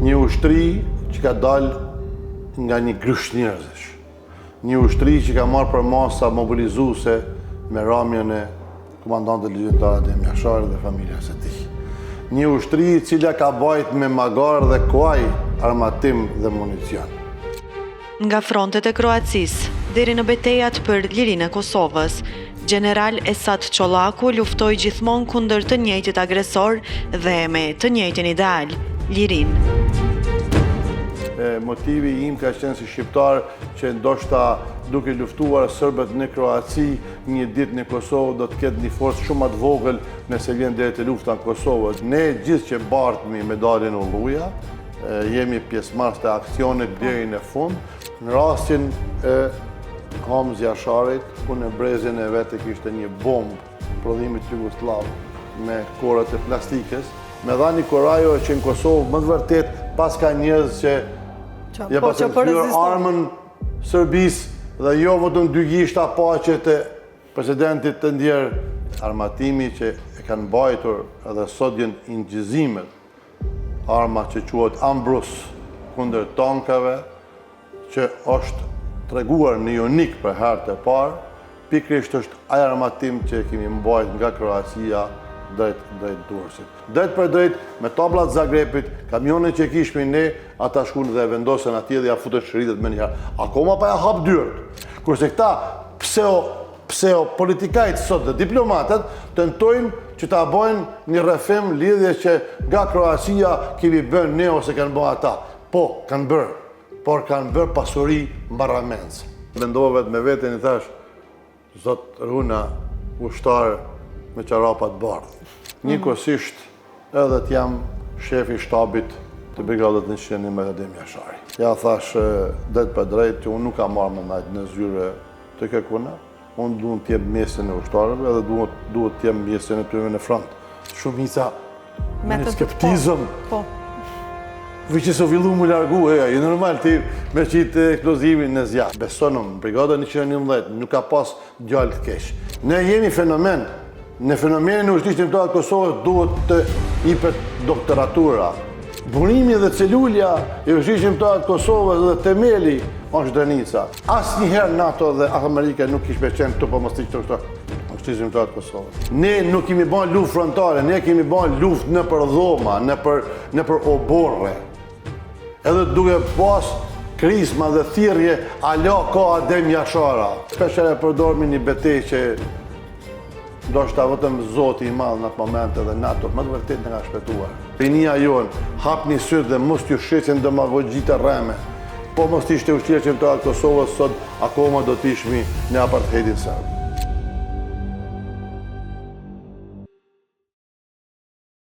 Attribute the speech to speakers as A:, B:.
A: Një ushtri që ka dalë nga një grysht njerëzish. Një ushtri që ka marrë për masa mobilizuese me ramjen e komandantit ligjëtar Adem Jashari dhe familjes së tij. Një ushtri e cila ka bajt me magar dhe kuaj armatim dhe municion.
B: Nga frontet e Kroacisë deri në betejat për lirinë e Kosovës, General Esat Çollaku luftoi gjithmonë kundër të njëjtit agresor dhe me të njëjtin ideal, lirinë.
A: Motivi im ka qenë si shqiptar që ndoshta duke luftuar serbët në Kroaci, një ditë në Kosovë do të ketë një forcë shumë më të vogël nëse vjen deri te lufta në Kosovë. Ne gjithë që bartemi medaljen Ulluja, jemi pjesëmarrës të aksionit deri në fund. Në rastin e Hamz Jasharit, ku në brezin e vetë kishte një bombë prodhimit jugoslav me korrat e plastikës, me dhani Korajo që në Kosovë më të vërtet pas ka njerëz që ja pasën hyrë armën Serbisë dhe jo vetëm dy gishta paqe të presidentit të ndjer, armatimi që e kanë mbajtur edhe sot janë ingjizimet, arma që quhet Ambrus kundër tankave, që është treguar në Jonik për herë të parë, pikërisht është ai armatim që kemi mbajtur nga Kroacia drejt Durrësit. Drejt për drejt, me tablat Zagrebit, kamionet që kishme ne, ata shkunë dhe vendosen atje dhe ja futën shëritet me njëherë. Akoma pa ja hap dyert. Kurse këta pseo politikajt sot dhe diplomatët tentojnë që ta bojnë një rrëfim lidhje që nga Kroacia kemi bën ne ose kanë bën ata. Po, kanë bërë, por kanë bërë pasuri mbarramense. Mendova vetë me veten i thash, zot Runa, ushtar me çarapat bardhë. Njëkohësisht edhe të jam shefi i shtabit të brigadës 101 Adem Jashari. Ja thash drejt për drejt që unë nuk kam marrë me najtë në zyre të këkuna, unë duhet të jem mjesin e ushtarëve edhe duhet të jem mjesin e tyre në front. Shumica me skeptizëm. Që se fillu mu largu, e normal ti me qitë eksplozivin në zjarë. Besonëm, brigada 111 nuk ka pas djallë të kesh. Ne jemi fenomen. Në fenomenin e ushtrisë shqiptare të Kosovës duhet të jepet doktoratura. Burimi dhe celulja e ushtrisë shqiptare të Kosovës dhe temeli është Drenica. Asnjëherë NATO dhe Amerika nuk kishte qenë këtu për mos të ushtrisë shqiptare të Kosovës. Ne nuk kemi bën luftë frontale, ne kemi bën luftë nëpër dhoma, nëpër oborre. Edhe duke pas krisma dhe thirrje, alo ka Adem Jashara. Shpesh e përdormi një betejë që ndoshta vetëm Zoti i Madh në atë moment edhe NATO më të vërtet nga shpëtuar. Rinia jonë, hapni syt dhe mos t'ju shesin demagogji të rreme. Po mos ishte ushtria shqiptare e Kosovës sot, akoma do të ishmi në apartheidin serb.